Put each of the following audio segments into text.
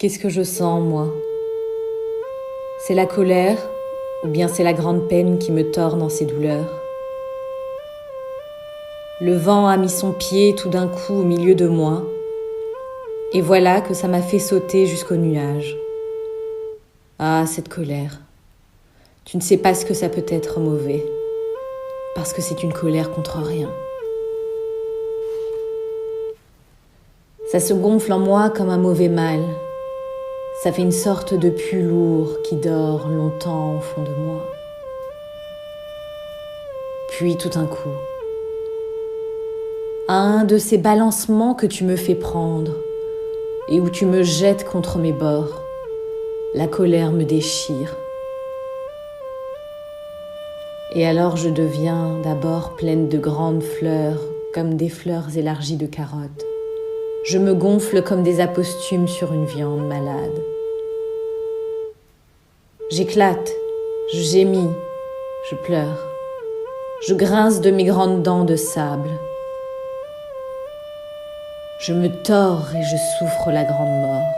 Qu'est-ce que je sens, moi? C'est la colère ou bien c'est la grande peine qui me tord dans ces douleurs? Le vent a mis son pied tout d'un coup au milieu de moi, et voilà que ça m'a fait sauter jusqu'aux nuages. Ah, cette colère. Tu ne sais pas ce que ça peut être mauvais, parce que c'est une colère contre rien. Ça se gonfle en moi comme un mauvais mal. Ça fait une sorte de pu lourd qui dort longtemps au fond de moi. Puis tout d'un coup, à un de ces balancements que tu me fais prendre et où tu me jettes contre mes bords, la colère me déchire. Et alors je deviens d'abord pleine de grandes fleurs, comme des fleurs élargies de carottes. Je me gonfle comme des aposthumes sur une viande malade. J'éclate, je gémis, je pleure. Je grince de mes grandes dents de sable. Je me tords et je souffre la grande mort.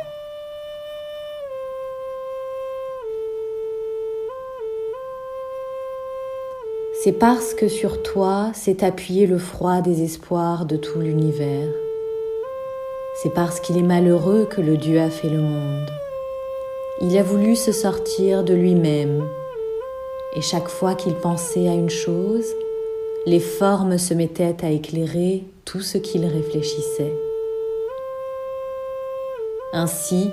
C'est parce que sur toi s'est appuyé le froid désespoir de tout l'univers. C'est parce qu'il est malheureux que le Dieu a fait le monde. Il a voulu se sortir de lui-même, et chaque fois qu'il pensait à une chose, les formes se mettaient à éclairer tout ce qu'il réfléchissait. Ainsi,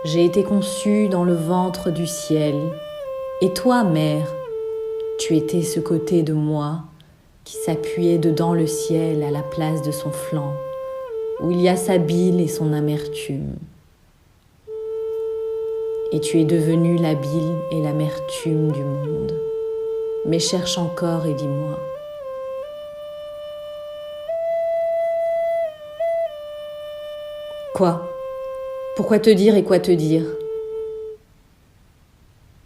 j'ai été conçue dans le ventre du ciel, et toi, mère, tu étais ce côté de moi qui s'appuyait dedans le ciel à la place de son flanc, où il y a sa bile et son amertume. Et tu es devenue la bile et l'amertume du monde. Mais cherche encore et dis-moi. Quoi? Pourquoi te dire et quoi te dire?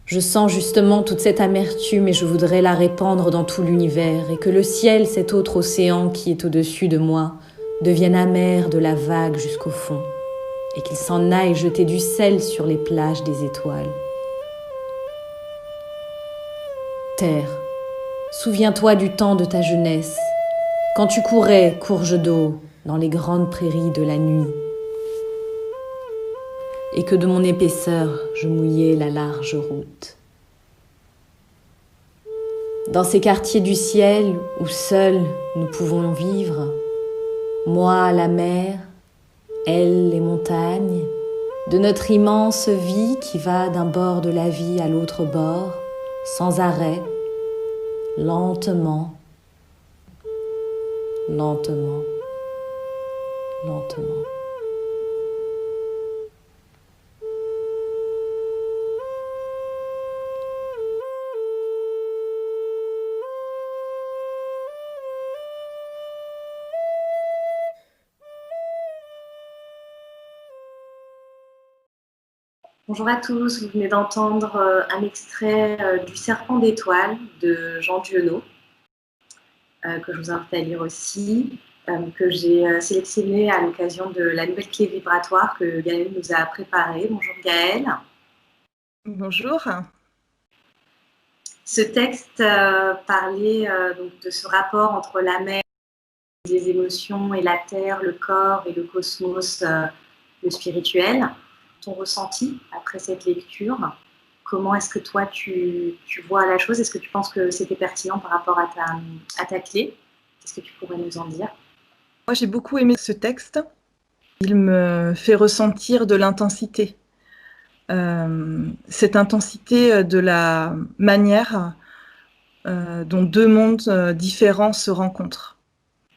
Je sens justement toute cette amertume et je voudrais la répandre dans tout l'univers et que le ciel, cet autre océan qui est au-dessus de moi, devienne amer de la vague jusqu'au fond et qu'il s'en aille jeter du sel sur les plages des étoiles. Terre, souviens-toi du temps de ta jeunesse, quand tu courais, courge d'eau, dans les grandes prairies de la nuit, et que de mon épaisseur je mouillais la large route. Dans ces quartiers du ciel où seuls nous pouvons vivre, moi la mer, elle les montagnes, de notre immense vie qui va d'un bord de la vie à l'autre bord, sans arrêt, lentement, lentement, lentement. Bonjour à tous, vous venez d'entendre un extrait du Serpent d'étoiles de Jean Giono, que je vous invite à lire aussi, que j'ai sélectionné à l'occasion de la nouvelle clé vibratoire que Gaëlle nous a préparée. Bonjour Gaëlle. Bonjour. Ce texte parlait donc de ce rapport entre la mer, les émotions et la terre, le corps et le cosmos, le spirituel. Ton ressenti après cette lecture? Comment est-ce que toi, tu vois la chose? Est-ce que tu penses que c'était pertinent par rapport à ta clé? Qu'est-ce que tu pourrais nous en dire? Moi, j'ai beaucoup aimé ce texte. Il me fait ressentir de l'intensité. Cette intensité de la manière dont deux mondes différents se rencontrent.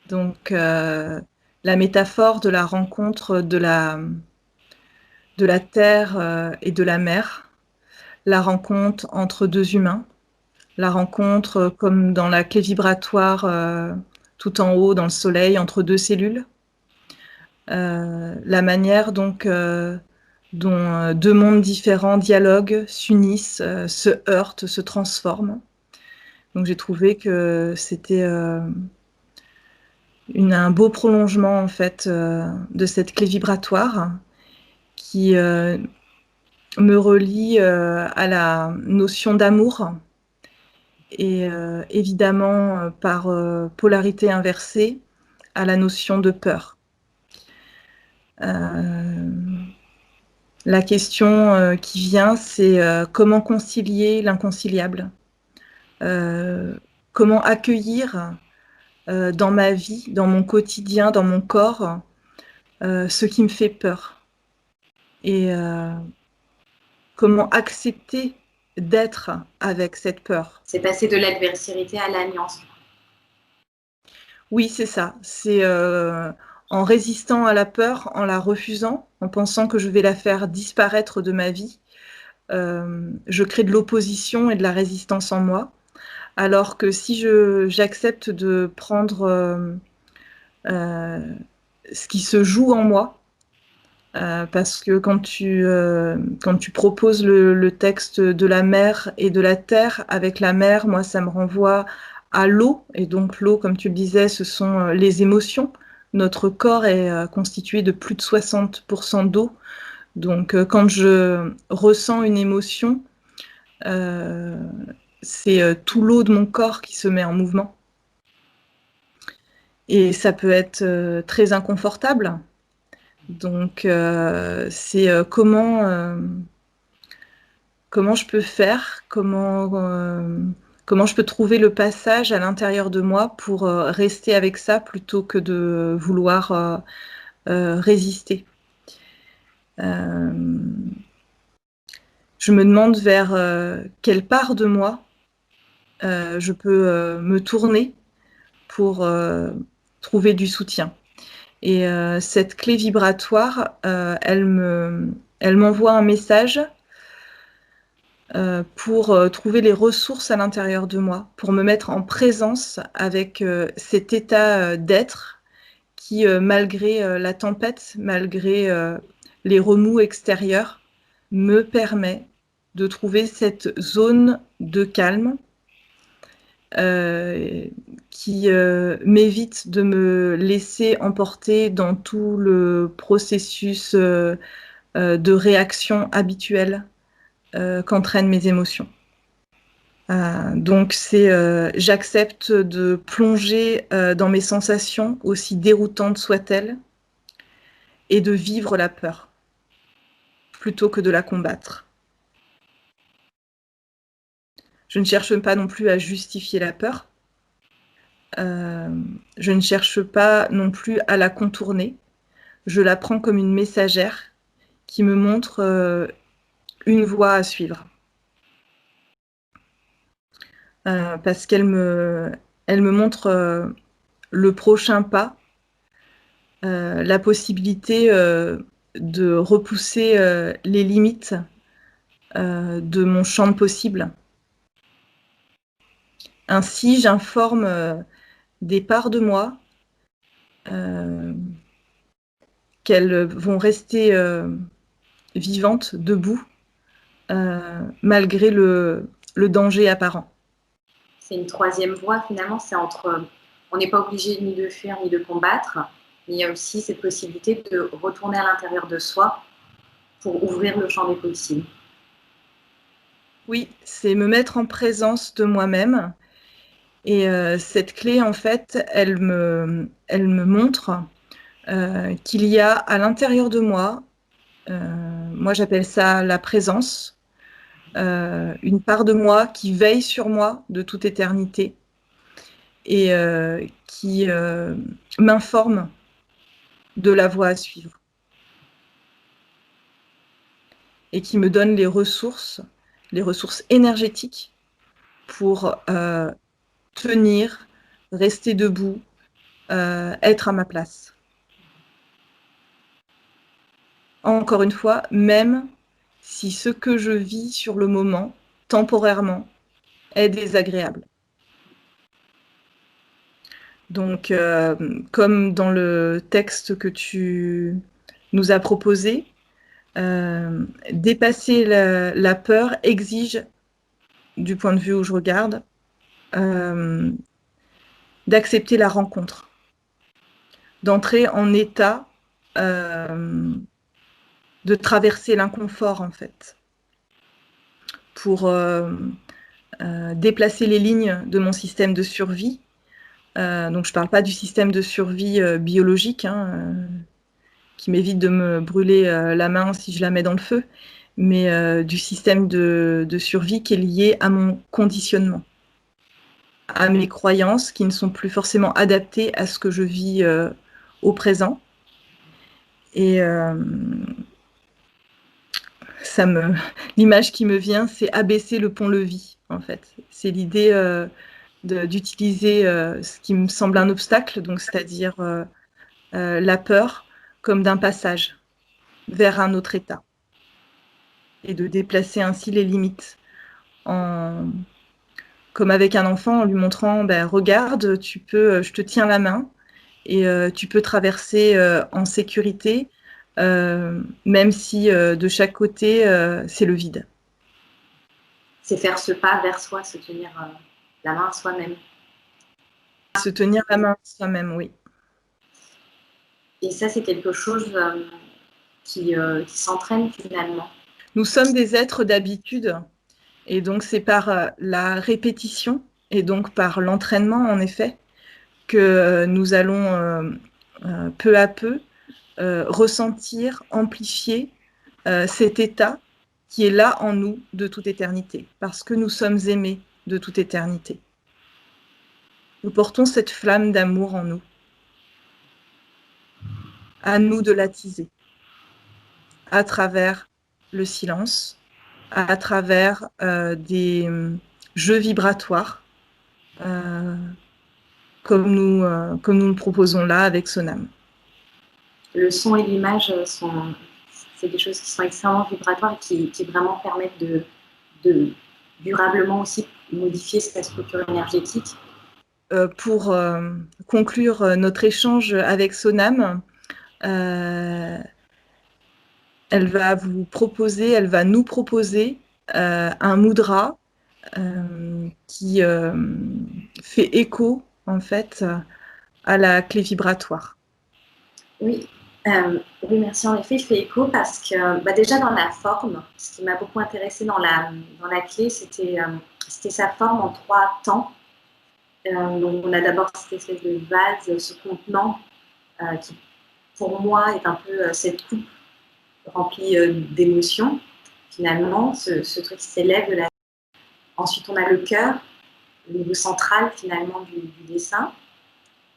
Donc, la métaphore de la rencontre de la terre et de la mer, la rencontre entre deux humains, la rencontre comme dans la clé vibratoire tout en haut dans le soleil entre deux cellules, la manière donc dont deux mondes différents dialoguent, s'unissent, se heurtent, se transforment. Donc j'ai trouvé que c'était un beau prolongement en fait de cette clé vibratoire qui me relie à la notion d'amour et évidemment par polarité inversée à la notion de peur. La question qui vient, c'est comment concilier l'inconciliable, comment accueillir dans ma vie, dans mon quotidien, dans mon corps, ce qui me fait peur. Et comment accepter d'être avec cette peur. C'est passer de l'adversité à l'alliance. Oui, c'est ça. C'est en résistant à la peur, en la refusant, en pensant que je vais la faire disparaître de ma vie, je crée de l'opposition et de la résistance en moi. Alors que si j'accepte de prendre ce qui se joue en moi, parce que quand tu proposes le texte de la mer et de la terre, avec la mer, moi, ça me renvoie à l'eau. Et donc l'eau, comme tu le disais, ce sont les émotions. Notre corps est constitué de plus de 60% d'eau. Donc quand je ressens une émotion, c'est tout l'eau de mon corps qui se met en mouvement. Et ça peut être très inconfortable. Donc, c'est comment je peux faire, comment je peux trouver le passage à l'intérieur de moi pour rester avec ça plutôt que de vouloir résister. Je me demande vers quelle part de moi je peux me tourner pour trouver du soutien. Et cette clé vibratoire, elle m'envoie un message pour trouver les ressources à l'intérieur de moi, pour me mettre en présence avec cet état d'être qui, malgré la tempête, malgré les remous extérieurs, me permet de trouver cette zone de calme qui m'évite de me laisser emporter dans tout le processus de réaction habituelle qu'entraînent mes émotions. Donc j'accepte de plonger dans mes sensations, aussi déroutantes soient-elles, et de vivre la peur, plutôt que de la combattre. Je ne cherche pas non plus à justifier la peur. Je ne cherche pas non plus à la contourner. Je la prends comme une messagère qui me montre une voie à suivre. Parce qu'elle me montre le prochain pas, la possibilité de repousser les limites de mon champ de possible. Ainsi, j'informe des parts de moi qu'elles vont rester vivantes, debout, malgré le danger apparent. C'est une troisième voie finalement, c'est entre, on n'est pas obligé ni de fuir ni de combattre, mais il y a aussi cette possibilité de retourner à l'intérieur de soi pour ouvrir le champ des possibles. Oui, c'est me mettre en présence de moi-même. Et cette clé, en fait, elle me montre qu'il y a à l'intérieur de moi, moi j'appelle ça la présence, une part de moi qui veille sur moi de toute éternité et qui m'informe de la voie à suivre et qui me donne les ressources énergétiques pour tenir, rester debout, être à ma place. Encore une fois, même si ce que je vis sur le moment, temporairement, est désagréable. Donc, comme dans le texte que tu nous as proposé, dépasser la peur exige, du point de vue où je regarde, d'accepter la rencontre, d'entrer en état de traverser l'inconfort, en fait, pour déplacer les lignes de mon système de survie. Donc, je ne parle pas du système de survie biologique, hein, qui m'évite de me brûler la main si je la mets dans le feu, mais du système de survie qui est lié à mon conditionnement, à mes croyances qui ne sont plus forcément adaptées à ce que je vis au présent. Et l'image qui me vient, c'est abaisser le pont-levis, en fait. C'est l'idée d'utiliser ce qui me semble un obstacle, donc c'est-à-dire la peur, comme d'un passage vers un autre état, et de déplacer ainsi les limites, comme avec un enfant, en lui montrant, ben, regarde, je te tiens la main, et tu peux traverser en sécurité, même si de chaque côté, c'est le vide. C'est faire ce pas vers soi, se tenir la main à soi-même. Se tenir la main à soi-même, oui. Et ça, c'est quelque chose qui s'entraîne finalement. Nous sommes des êtres d'habitude, et donc c'est par la répétition, et donc par l'entraînement, en effet, que nous allons peu à peu ressentir, amplifier cet état qui est là en nous de toute éternité, parce que nous sommes aimés de toute éternité. Nous portons cette flamme d'amour en nous. À nous de l'attiser, à travers le silence, à travers des jeux vibratoires, comme nous le proposons là avec Sonam. Le son et l'image c'est des choses qui sont extrêmement vibratoires et qui vraiment permettent de durablement aussi modifier sa structure énergétique. Pour conclure notre échange avec Sonam, elle va nous proposer un mudra qui fait écho en fait à la clé vibratoire. Oui, oui, merci. En effet, il fait écho parce que déjà dans la forme, ce qui m'a beaucoup intéressée dans la clé, c'était sa forme en 3 temps. Donc on a d'abord cette espèce de vase, ce contenant qui pour moi est un peu cette coupe remplie d'émotions. Finalement, ce truc qui s'élève de la... Ensuite, on a le cœur, le niveau central finalement du dessin.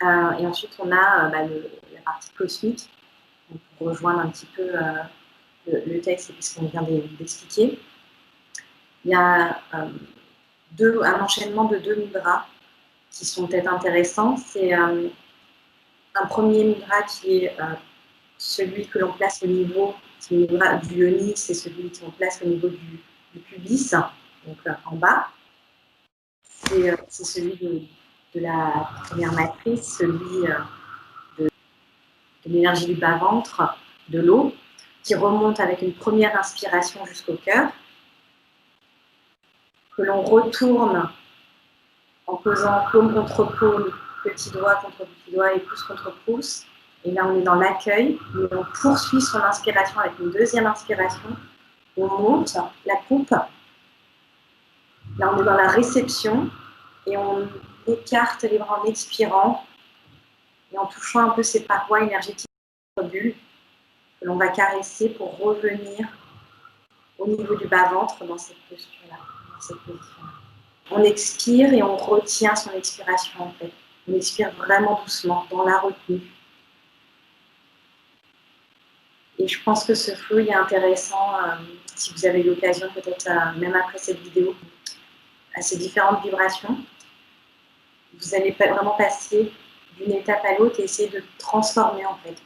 Et ensuite, on a la partie cosmique, donc pour rejoindre un petit peu le texte et ce qu'on vient d'expliquer. Il y a un enchaînement de 2 mudras qui sont peut-être intéressants. C'est un premier mudra qui est celui que l'on place au niveau du yoni, c'est celui qu'on place au niveau du pubis, donc en bas. C'est celui de la première matrice, celui de l'énergie du bas-ventre, de l'eau, qui remonte avec une première inspiration jusqu'au cœur, que l'on retourne en posant paume contre paume, petit doigt contre petit doigt et pouce contre pouce. Et là, on est dans l'accueil, mais on poursuit son inspiration avec une deuxième inspiration. On monte la coupe. Là, on est dans la réception et on écarte les bras en expirant et en touchant un peu ces parois énergétiques de bulle que l'on va caresser pour revenir au niveau du bas-ventre dans cette posture-là, dans cette position-là. On expire et on retient son expiration en fait. On expire vraiment doucement, dans la retenue. Et je pense que ce flow est intéressant, si vous avez l'occasion, peut-être même après cette vidéo, à ces différentes vibrations. Vous allez vraiment passer d'une étape à l'autre et essayer de transformer en fait.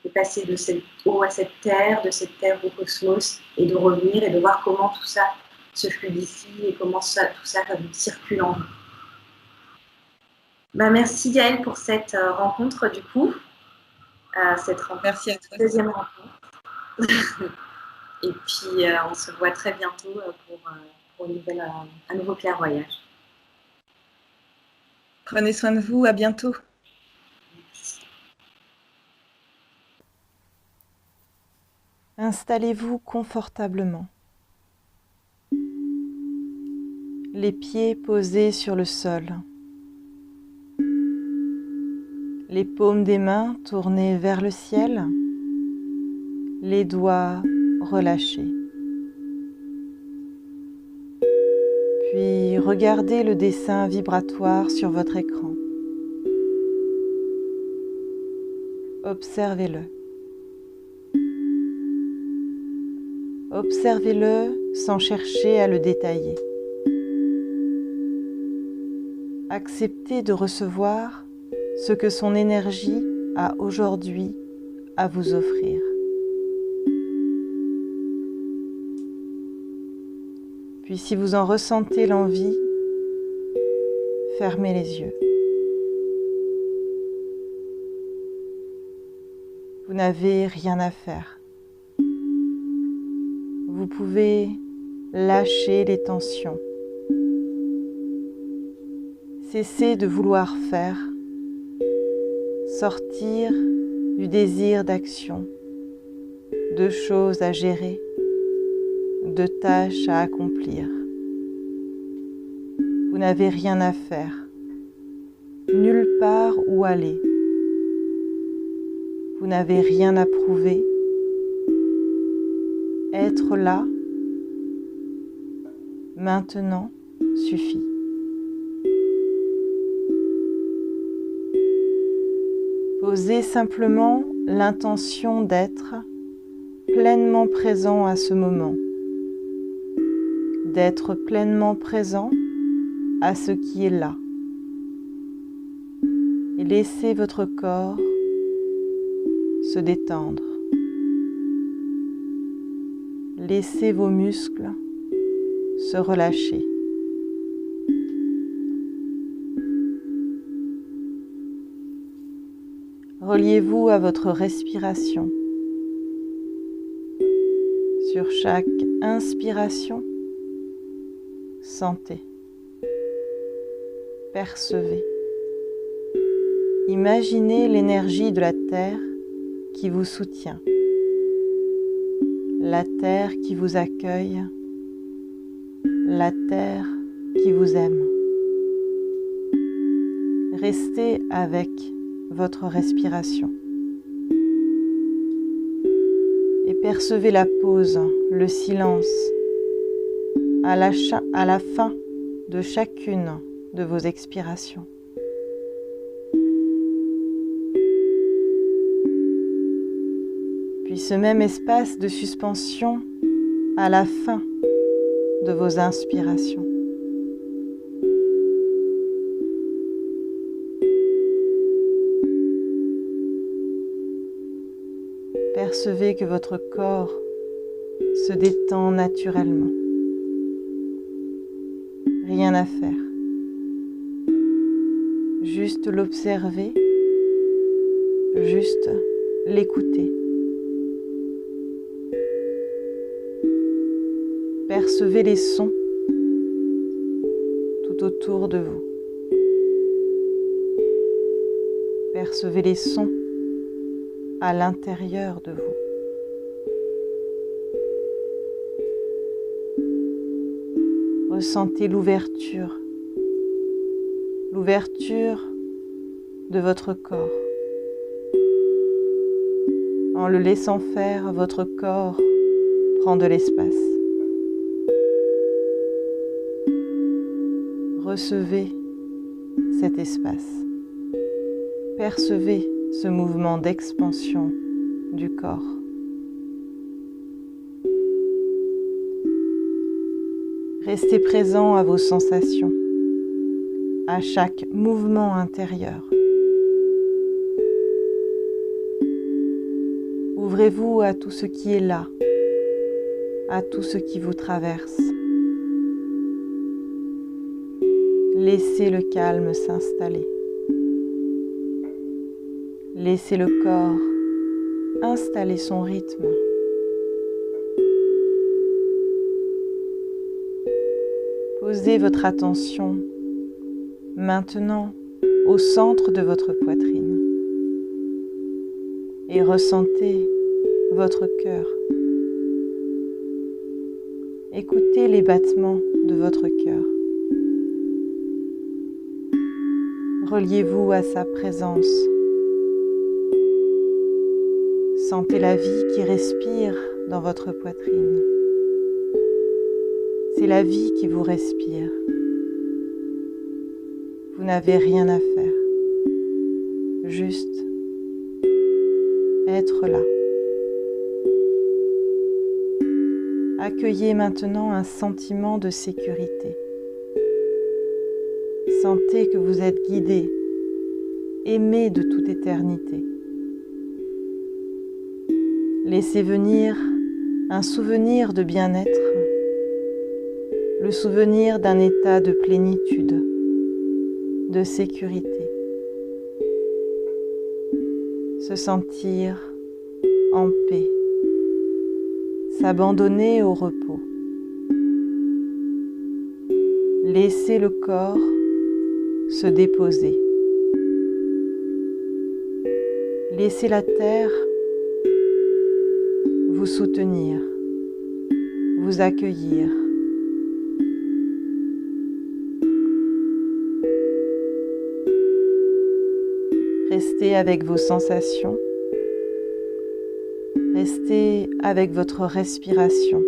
De passer de cette eau à cette terre, de cette terre au cosmos, et de revenir et de voir comment tout ça se fluidifie et comment tout ça circule en vous. Merci Gaëlle pour cette rencontre du coup. Merci à toi. Deuxième rencontre. Et puis on se voit très bientôt pour un nouveau clairvoyage. Prenez soin de vous, à bientôt. Merci. Installez-vous confortablement. Les pieds posés sur le sol. Les paumes des mains tournées vers le ciel. Les doigts relâchés. Puis regardez le dessin vibratoire sur votre écran. Observez-le. Observez-le sans chercher à le détailler. Acceptez de recevoir ce que son énergie a aujourd'hui à vous offrir. Puis si vous en ressentez l'envie, fermez les yeux. Vous n'avez rien à faire. Vous pouvez lâcher les tensions. Cessez de vouloir faire, sortir du désir d'action, de choses à gérer, de tâches à accomplir. Vous n'avez rien à faire, nulle part où aller. Vous n'avez rien à prouver. Être là, maintenant, suffit. Posez simplement l'intention d'être pleinement présent à ce moment, d'être pleinement présent à ce qui est là. Et laissez votre corps se détendre. Laissez vos muscles se relâcher. Reliez-vous à votre respiration. Sur chaque inspiration, sentez, percevez. Imaginez l'énergie de la Terre qui vous soutient, la Terre qui vous accueille, la Terre qui vous aime. Restez avec votre respiration et percevez la pause, le silence à la fin de chacune de vos expirations. Puis ce même espace de suspension à la fin de vos inspirations. Percevez que votre corps se détend naturellement. Rien à faire. Juste l'observer, juste l'écouter. Percevez les sons tout autour de vous. Percevez les sons à l'intérieur de vous. Ressentez l'ouverture de votre corps. En le laissant faire, votre corps prend de l'espace. Recevez cet espace. Percevez ce mouvement d'expansion du corps. Restez présent à vos sensations, à chaque mouvement intérieur. Ouvrez-vous à tout ce qui est là, à tout ce qui vous traverse. Laissez le calme s'installer. Laissez le corps installer son rythme. Posez votre attention maintenant au centre de votre poitrine et ressentez votre cœur Écoutez les battements de votre cœur. Reliez-vous à sa présence. Sentez la vie qui respire dans votre poitrine. C'est la vie qui vous respire. Vous n'avez rien à faire. Juste être là. Accueillez maintenant un sentiment de sécurité. Sentez que vous êtes guidé, aimé de toute éternité. Laissez venir un souvenir de bien-être, le souvenir d'un état de plénitude, de sécurité. Se sentir en paix, s'abandonner au repos. Laissez le corps se déposer. Laissez la terre vous soutenir, vous accueillir. Restez avec vos sensations. Restez avec votre respiration.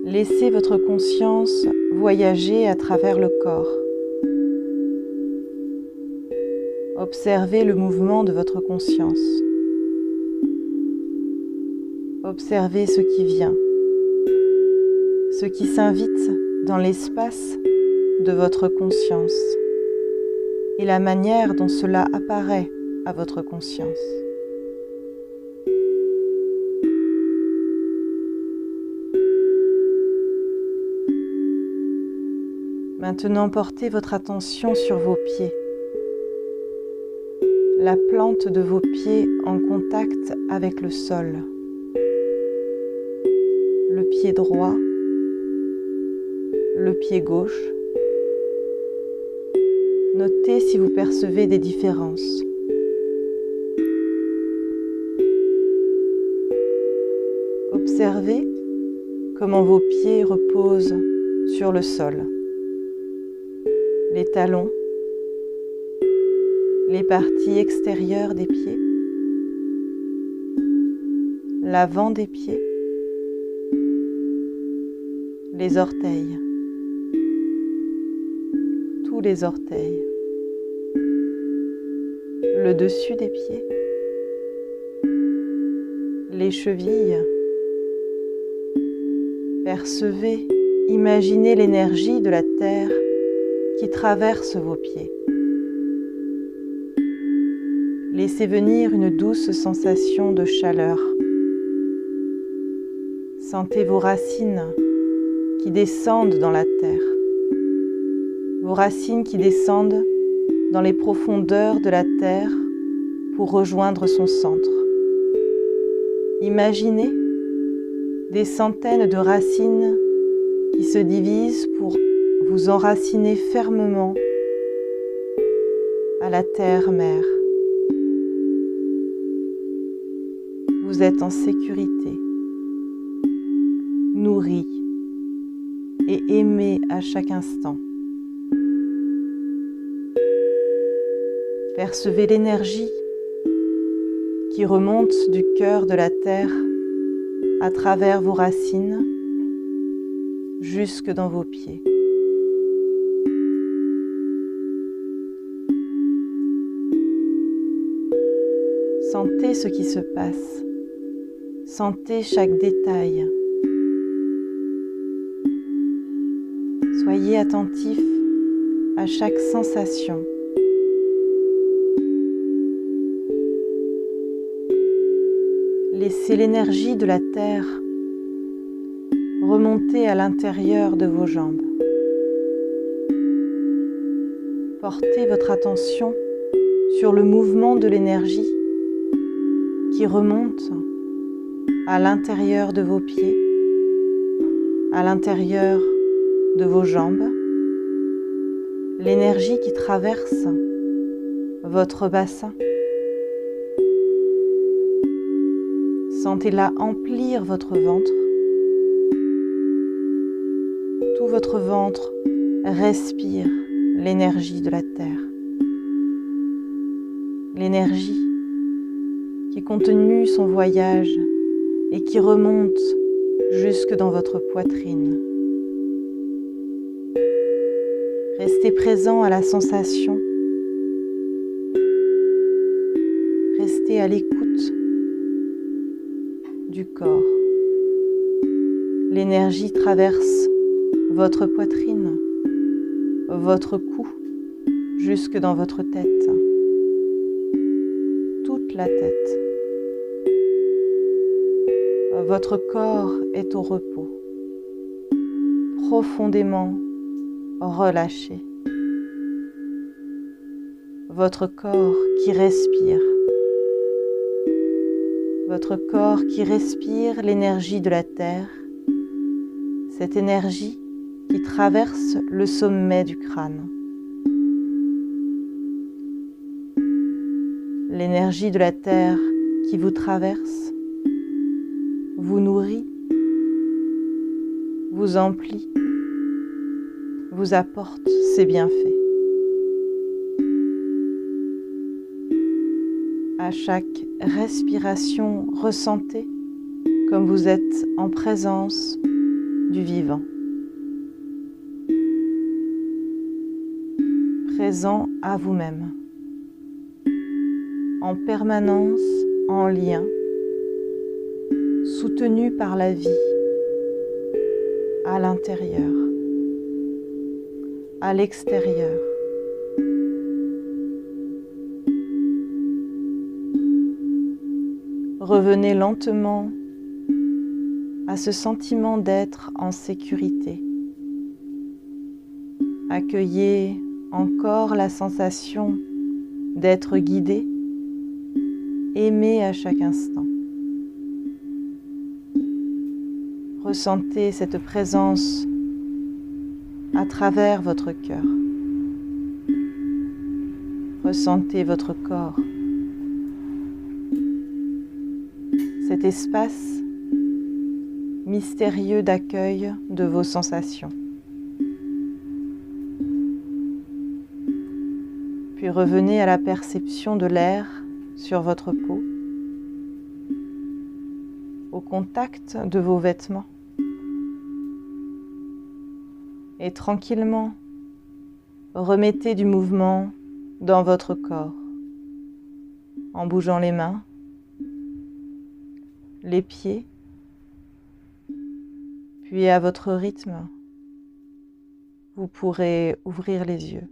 Laissez votre conscience voyager à travers le corps. Observez le mouvement de votre conscience. Observez ce qui vient, ce qui s'invite dans l'espace de votre conscience et la manière dont cela apparaît à votre conscience. Maintenant, portez votre attention sur vos pieds. La plante de vos pieds en contact avec le sol. Le pied droit, le pied gauche. Notez si vous percevez des différences. Observez comment vos pieds reposent sur le sol. Les talons, les parties extérieures des pieds, l'avant des pieds, les orteils, tous les orteils, le dessus des pieds, les chevilles. Percevez, imaginez l'énergie de la terre qui traverse vos pieds. Laissez venir une douce sensation de chaleur. Sentez vos racines qui descendent dans la terre. Vos racines qui descendent dans les profondeurs de la terre pour rejoindre son centre. Imaginez des centaines de racines qui se divisent pour vous enraciner fermement à la terre-mère. Vous êtes en sécurité, nourri et aimé à chaque instant. Percevez l'énergie qui remonte du cœur de la terre à travers vos racines jusque dans vos pieds. Sentez ce qui se passe. Sentez chaque détail. Soyez attentif à chaque sensation. Laissez l'énergie de la terre remonter à l'intérieur de vos jambes. Portez votre attention sur le mouvement de l'énergie qui remonte à l'intérieur de vos pieds, à l'intérieur de vos jambes, l'énergie qui traverse votre bassin. Sentez-la emplir votre ventre votre ventre respire l'énergie de la terre. L'énergie qui continue son voyage et qui remonte jusque dans votre poitrine. Restez présent à la sensation. Restez à l'écoute du corps. L'énergie traverse votre poitrine, votre cou, jusque dans votre tête. Toute la tête. Votre corps est au repos, profondément relâché. Votre corps qui respire. Votre corps qui respire l'énergie de la terre, cette énergie qui traverse le sommet du crâne. L'énergie de la terre qui vous traverse, vous nourrit, vous emplit, vous apporte ses bienfaits. À chaque respiration, ressentez comme vous êtes en présence du vivant, présent à vous-même, en permanence en lien, soutenu par la vie, à l'intérieur, à l'extérieur. Revenez lentement à ce sentiment d'être en sécurité. Accueillez encore la sensation d'être guidé, aimé à chaque instant. Ressentez cette présence à travers votre cœur. Ressentez votre corps. Cet espace mystérieux d'accueil de vos sensations. Puis revenez à la perception de l'air sur votre peau, au contact de vos vêtements. Et tranquillement, remettez du mouvement dans votre corps, en bougeant les mains, les pieds, puis à votre rythme, vous pourrez ouvrir les yeux.